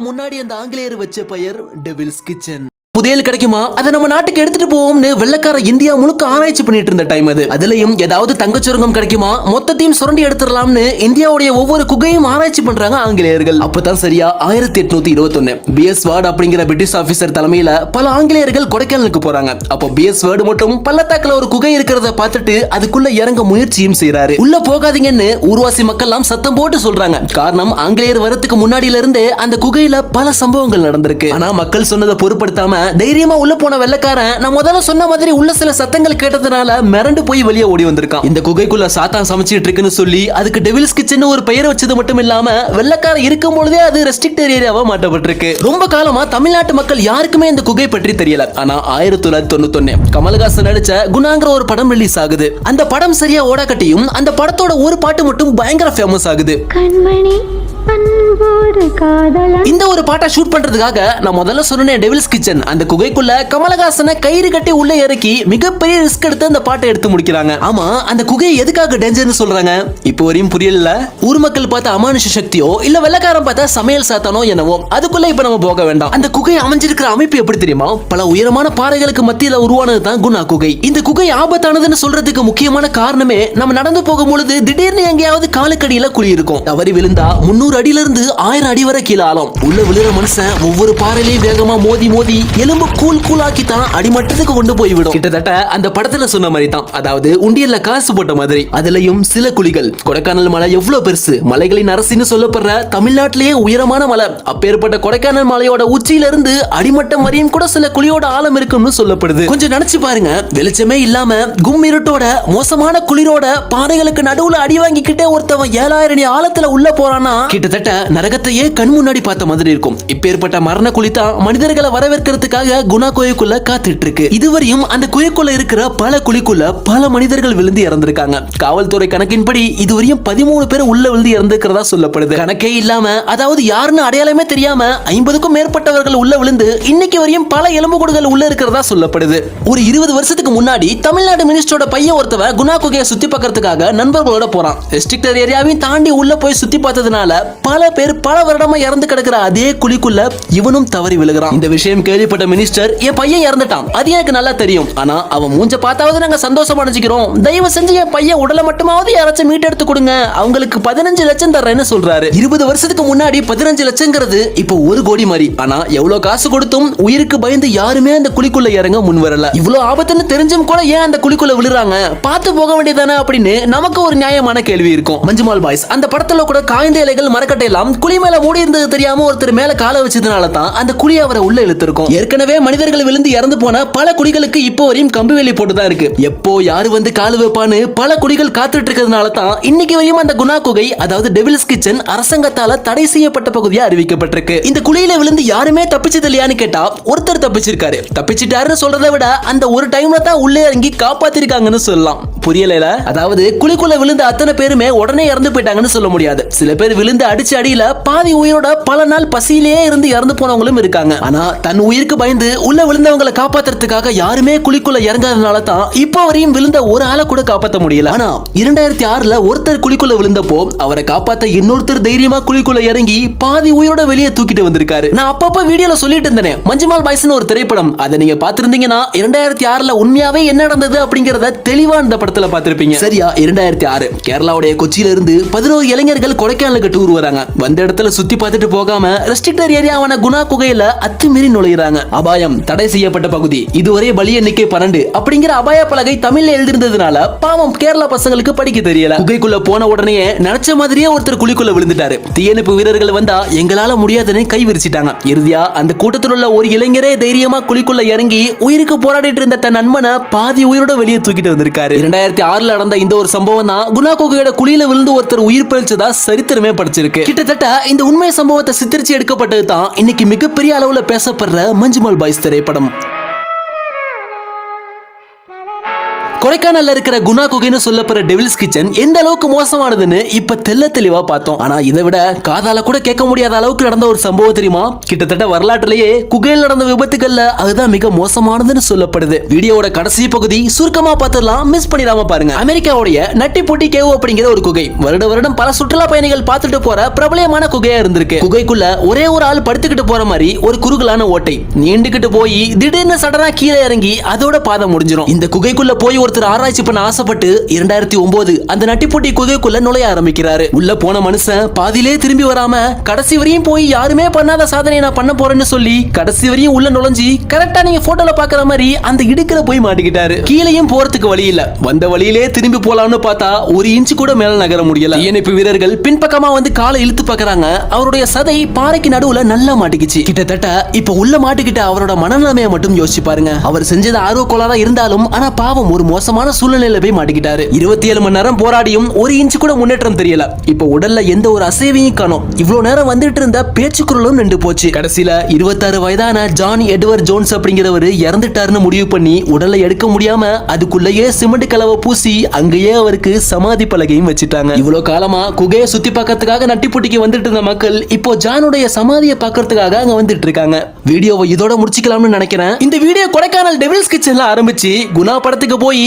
முன்னாடி அந்த ஆங்கிலேயர் வச்ச பெயர் டெவில்ஸ் கிச்சன். புதையல் கிடைக்குமா அதை நம்ம நாட்டுக்கு எடுத்துட்டு போவோம்னு வெள்ளக்கார இந்தியா முழுக்க ஆராய்ச்சி பண்ணிட்டு இருந்த டைம் அது. அதுலயும் ஏதாவது தங்க சுரங்கம் கிடைக்குமா மொத்தத்தையும் சுரண்டி எடுத்துடலாம்னு இந்தியாவுடைய ஒவ்வொரு குகையும் ஆராய்ச்சி பண்றாங்க ஆங்கிலேயர்கள். அப்பதான் சரியா 1821 பிஎஸ் வார்டு அப்படிங்கிற பிரிட்டிஷ் ஆபீசர் தலைமையில பல ஆங்கிலேயர்கள் கொடைக்கானலுக்கு போறாங்க. அப்போ பிஎஸ் வார்டு மட்டும் பள்ளத்தாக்குல ஒரு குகை இருக்கிறத பார்த்துட்டு அதுக்குள்ள இறங்க முயற்சியும் செய்யறாரு. உள்ள போகாதீங்கன்னு ஊர்வாசி மக்கள் எல்லாம் சத்தம் போட்டு சொல்றாங்க. காரணம் ஆங்கிலேயர் வரத்துக்கு முன்னாடியில இருந்தே அந்த குகையில பல சம்பவங்கள் நடந்திருக்கு. ஆனா மக்கள் சொன்னதை பொருட்படுத்தாம தைரியமா உள்ள போன வெள்ளக்காரன் நான் முதல்ல சொன்ன மாதிரி உள்ள சில சத்தங்கள் கேட்டதுனால மிரண்டு போய் வெளியே ஓடி வந்திருக்கான். இந்த குகைக்குள்ள சாத்தான் சமைச்சிட்டு இருக்குன்னு சொல்லி அதுக்கு டெவில்ஸ் கிச்சன் ஒரு பெயர் வச்சது மட்டும் இல்லாம வெள்ளக்காரன் இருக்கும் பொழுதே அது ரெஸ்ட்ரிக்டட் ஏரியாவா மாற்றப்பட்டிருக்கு. ரொம்ப காலமா தமிழ்நாட்டு மக்கள் யாருக்குமே இந்த குகை பற்றி தெரியல. ஆனா 1991 கமல்ஹாசன் நடிச்ச குணாங்கிற ஒரு படம் ரிலீஸ் ஆகுது. அந்த படம் சரியா ஓட கட்டியும் அந்த படத்தோட ஒரு பாட்டு மட்டும் பயங்கர ஃபேமஸ் ஆகுது. இந்த ஒரு பாட்டை ஷூட் பண்றதுக்காக நான் முதல்ல சொன்னேன் டெவில்ஸ் கிச்சன் அந்த குகைக்குள்ள கமலஹாசனை கயிறு கட்டி உள்ள இறக்கி மிகப்பெரிய ரிஸ்க் எடுத்து அந்த பாட்டை எடுத்து முடிக்கிறாங்க. ஆமா அந்த குகை எதுக்காக டேஞ்சர்னு சொல்றாங்க இப்போ வரையும் புரியல. ஊர் மக்கள் பார்த்த அமானுஷ சக்தியோ இல்ல வெள்ளக்காரன் பார்த்த சமையல் சாத்தானோ என்னவோ அதுக்குள்ள இப்ப நம்ம போக வேண்டாம். அந்த குகை அமைஞ்சிருக்கிற அமைப்பு எப்படி தெரியுமா? பல உயரமான பாறைகளுக்கு மத்தியில உருவானதுதான் குணா குகை. இந்த குகை ஆபத்தானதுன்னு சொல்றதுக்கு முக்கியமான காரணமே நம்ம நடந்து போகும் பொழுது திடீர்னு எங்கேயாவது காலுக்கடியில குழி இருக்கும். தவறி விழுந்தா 300 அடியில இருந்து 1000 அடி வரை கீழே ஆளும். உள்ள விழுற மனுஷன் ஒவ்வொரு பாறையிலையும் வேகமா மோதி மோதி எலும்பு கூலாக்கி தான் அடிமட்டத்துக்கு கொண்டு போய்விடும். கிட்டத்தட்ட அந்த படத்துல சொன்ன மாதிரி தான், அதாவது உண்டியல்ல காசு போட்ட மாதிரி. அதுலயும் சில குழிகள். கொடைக்கானல் மலை எவ்வளவு பெருசு, மலைகளின் அரசின்னு சொல்லப்படுற தமிழ்நாட்டிலேயே உயரமான மலை. அப்பேற்பட்ட கொடைக்கானல் மலையோட உச்சியில இருந்து அடிமட்டம் வரையும் கூட சில குழியோட ஆழம் இருக்கும்னு சொல்லப்படுது. கொஞ்சம் நினைச்சு பாருங்க, வெளிச்சமே இல்லாம கும்மிருட்டோட மோசமான குளிரோட பாறைகளுக்கு நடுவுல அடி வாங்கிக்கிட்டே ஒருத்தவன் 7000 அடி ஆழத்துல உள்ள போறானா கிட்டத்தட்ட நரகத்தையே கண் முன்னாடி பார்த்த மாதிரி இருக்கும். இப்பேற்பட்ட மரண குழிதான் மனிதர்களை வரவேற்கிறதுக்காக குணா குகைக்குள்ள காத்துட்டு இருக்கு. இதுவரையும் அந்த குகைக்குள்ள இருக்கிற பல குழிக்குள்ள பல மனிதர்கள் விழுந்து இறந்திருக்காங்க. காவல்துறை கணக்கின்படி இதுவரையும் 13 பேர் உள்ள விழுந்து இறந்திருக்கிறதா சொல்லப்படுது. கணக்கே இல்லாம, அதாவது யாருன்னு அடையாளமே தெரியாம 50க்கும் மேற்பட்டவர்கள் உள்ள விழுந்து இன்னைக்கு வரையும் பல எலும்புக்கூடுகள் உள்ள இருக்கிறதா சொல்லப்படுது. ஒரு 20 வருஷத்துக்கு முன்னாடி தமிழ்நாடு மினிஸ்டரோட பையன் ஒருத்தவ குணா குகையை சுத்தி பார்க்கறதுக்காக நண்பர்களோட போறான். ரெஸ்ட்ரிக்டட் ஏரியாவையும் தாண்டி உள்ள போய் சுத்தி பார்த்ததுனால பல பேர் பல வருடமா இறந்து கிடக்கிற அதே குழிக்குள்ள இவனும் தவறி விழுகிறான். இந்த விஷயம் கேள்விப்பட்ட மினிஸ்டர் என் பையன் இறந்துட்டான், அது எனக்கு நல்லா தெரியும், ஆனா அவன் மூஞ்ச பார்த்தாவது நாங்க சந்தோஷம் அடைஞ்சுக்கிறோம், தயவு செஞ்சு என் பையன் உடலை மட்டுமாவது யாராச்சும் மீட் எடுத்து கொடுங்க, அவங்களுக்கு 15 லட்சம் தர்றேன்னு சொல்றாரு. 20 வருஷத்துக்கு முன்னாடி 15 லட்சங்கிறது இப்போ 1 கோடி மாதிரி. ஆனா எவ்வளவு காசு கொடுத்தும் உயிருக்கு பயந்து யாருமே அந்த குழிக்குள்ள இறங்க முன் வரல. இவ்வளவு ஆபத்துன்னு தெரிஞ்சும் கூட ஏன் அந்த குழிக்குள்ள விழுறாங்க, பார்த்து போக வேண்டியதானே அப்படின்னு நமக்கு ஒரு நியாயமான கேள்வி இருக்கும். மஞ்சுமால் பாய்ஸ் அந்த படத்துல கூட காய்ந்த இலைகள் மரக்கட்டை எல்லாம் குழி மேல மூடி இருந்தது தெரியாம ஒருத்தர் மேல கால வச்சதுனால தான் அந்த குழி அவரை உள்ள இழுத்திருக்கும். ஏற்கனவே மனிதர்கள் விழுந்து இறந்து போன பல குழிகளுக்கு இப்போ வரையும் கம்பி வேலி போட்டுதான் இருக்கு. எப்போ யாரு வந்து காலு வைப்பான்னு பல குழிகள் காத்துட்டு இருக்கிறதுனால தான் இன்னைக்கு வரையும் அந்த குணா குகை, அதாவது டெவில்ஸ் கிச்சன், அரசாங்கத்தால தடை செய்யப்பட்ட பகுதியா அறிவிக்கப்பட்டிருக்கு. இந்த குழியில விழுந்து யாருமே தப்பிச்சது இல்லையான்னு கேட்டா ஒருத்தர் தப்பிச்சிருக்காரு. தப்பிச்சிட்டாருன்னு சொல்றதை விட அந்த ஒரு டைம்ல தான் உள்ளே இறங்கி காப்பாத்திருக்காங்கன்னு சொல்லலாம். புரியல? அதாவது குழிக்குள்ள விழுந்த அத்தனை பேருமே உடனே இறந்து போயிட்டாங்கன்னு சொல்ல முடியாது. சில பேர் விழுந்து அடிச்சு அடியில பாதி உயிரோட பல நாள் பசியிலேயே இருந்து இறந்து போனவங்களும் இருக்காங்க. ஆனா தன் உயிருக்கு பயந்து உள்ள விழுந்தவங்களை காப்பாத்துறதுக்காக யாருமே குழிக்குள்ள இறங்காதனால தான் இப்போ வரையும் விழுந்த ஒரு ஆளை கூட காப்பாற்ற முடியல. ஆனா 2006ல ஒருத்தர் குழிக்குள்ள விழுந்தப்போ அவரை காப்பாத்த இன்னொருத்தர் தைரியமா குழிக்குள்ள இறங்கி பாதி உயிரோட வெளியே தூக்கிட்டு வந்திருக்காரு. நான் அப்பப்ப வீடியோல சொல்லிட்டு இருந்தேன், மஞ்சுமால் பாய்ஸ்னு ஒரு திரைப்படம், அதை நீங்க பாத்திருந்தீங்கன்னா 2006ல உண்மையாவே என்ன நடந்தது அப்படிங்கறத தெளிவா இந்த படத்துல பாத்திருப்பீங்க. சரியா 2006 கேரளாவுடைய கொச்சியில இருந்து 11 இளைஞர்கள் கொடைக்கானலுக்கு டூர் வராங்க. வந்த இடத்துல சுத்தி பார்த்துட்டு போகாம ரெஸ்ட்ரிக்டட் ஏரியாவான குணா குகையில அத்துமீறி நுழையிறாங்க. அபாயம், தடை செய்யப்பட்ட பகுதி, இதுவரை பலி எண்ணிக்கை 12 அப்படிங்கிற அபாய பலகை தமிழ்ல எழுதிருந்ததுனால பாவம் கேரளா பசங்களுக்கு படிக்க தெரியல. குகைக்குள்ள போன உடனே நினைச்ச மாதிரியே ஒருத்தர் குழிக்குள்ள விழுந்துட்டாரு. தீயணைப்பு வீரர்கள் வந்தா எங்களால முடியாதுன்னு கை விரிச்சிட்டாங்க. இறுதியா அந்த கூட்டத்தில் உள்ள ஒரு இளைஞரே தைரியமா குழிக்குள்ள இறங்கி உயிருக்கு போராடிட்டு இருந்த தன் நண்பனை பாதி உயிரோட வெளியே தூக்கிட்டு வந்திருக்காரு. 2006ல நடந்த இந்த ஒரு சம்பவம் தான் குணா குகையோட குழியில விழுந்து ஒருத்தர் உயிர் பிழைச்சதா சரித்திரமே படிச்சிருக்கு. கிட்டத்தட்ட இந்த உண்மை சம்பவத்தை சித்தரிச்சு எடுக்கப்பட்டது தான் இன்னைக்கு மிகப்பெரிய அளவுல பேசப்படுற மஞ்சுமால் பாய்ஸ் திரைப்படம். கொடைக்கானல்ல இருக்கிற குணா குகைன்னு சொல்லப்படுற டெவில்ஸ் கிச்சன் எந்த அளவுக்கு மோசமானதுன்னு இப்ப தெள்ள தெளிவா பார்த்தோம். ஆனா இதை விட காதால கூட கேட்க முடியாத அளவுக்கு நடந்த ஒரு சம்பவம் தெரியுமா? கிட்டத்தட்ட வரலாற்றிலேயே குகையில் நடந்த விபத்துகள்ல அதுதான் மிக மோசமானதுன்னு சொல்லப்படுது. வீடியோவோட கடைசி பகுதி சுருக்கமா பார்த்துடலாம், மிஸ் பண்ணிடாம பாருங்க. அமெரிக்காவுடைய நட்டிப்பொட்டி கேவ் அப்படிங்கிற ஒரு குகை வருட வருடம் பல சுற்றுலா பயணிகள் பார்த்துட்டு போற பிரபலமான குகையா இருந்திருக்கு. குகைக்குள்ள ஒரே ஒரு ஆள் படுத்துக்கிட்டு போற மாதிரி ஒரு குறுகலான ஓட்டை நீண்டுகிட்டு போய் திடீர்னு சடனா கீழே இறங்கி அதோட பாதை முடிஞ்சிடும். இந்த குகைக்குள்ள போய் ஒருத்தர் ஆராய்ச்சி பண்ண ஆசைப்பட்டு 2009 அந்த நட்டிப்பொட்டி குகைக்குள்ள நுழைய ஆரம்பிக்கிறாரு. உள்ள போன மனுஷன் பாதியிலே திரும்பி வராம கடைசி வரையும் போய் யாருமே பண்ணாத சாதனையை நான் பண்ண போறேன்னு சொல்லி கடைசி வரையும் உள்ள நுழைஞ்சி கரெக்டா நீங்க போட்டோல பாக்குற மாதிரி அந்த இடுக்குல போய் மாட்டிக்கிட்டாரு. கீழையும் போறதுக்கு வழி இல்ல. வந்த வழியிலே திரும்பி போலாம்னு பார்த்தா ஒரு இன்ச்சு கூட மேல நகர முடியல. இணைப்பு வீரர்கள் பின்பக்கமா வந்து காலை இழுத்து பாக்குறாங்க. அவருடைய சதை பாறைக்கு நடுவுல நல்லா மாட்டிக்கிச்சு. கிட்டத்தட்ட இப்ப உள்ள மாட்டிக்கிட்ட அவரோட மனநிலைமையை மட்டும் யோசிச்சு பாருங்க. அவர் செஞ்சது ஆர்வ கோளாறா இருந்தாலும் ஆனா பாவம் ஒரு மோசமான சூழ்நிலையில போய் மாட்டிக்கிட்டாரு. 27 மணி நேரம் போராடியும் ஒரு இன்ச்சு கூட முன்னேற்றம் தெரியல. இப்ப உடல்ல எந்த ஒரு அசைவையும் காணோம். இவ்வளவு நேரம் வந்துட்டு இருந்த பேச்சுக்குரலும் நின்று போச்சு. கடைசியில 26 வயதான ஜான் எட்வர்ட் ஜோன்ஸ் அப்படிங்கிறவர் இறந்துட்டாருன்னு முடிவு பண்ணி உடலை எடுக்க முடியாம அதுக்குள்ளேயே சிமெண்ட் கலவை பூசி அங்கேயே அவருக்கு சமாதி பலகையும் வச்சுட்டாங்க. இவ்வளவு காலமா குகையை சுத்தி பார்க்கறதுக்காக நட்டிப்பொட்டிக்கு வந்துட்டு இருந்த மக்கள் இப்போ ஜானுடைய சமாதியை பார்க்கறதுக்காக அங்க வந்துட்டு இருக்காங்க. வீடியோவை இதோட முடிச்சுக்கலாம்னு நினைக்கிறேன். இந்த வீடியோ கொடைக்கானல் டெவில்ஸ் கிச்சன்ல ஆரம்பிச்சு குணா படத்துக்கு போய்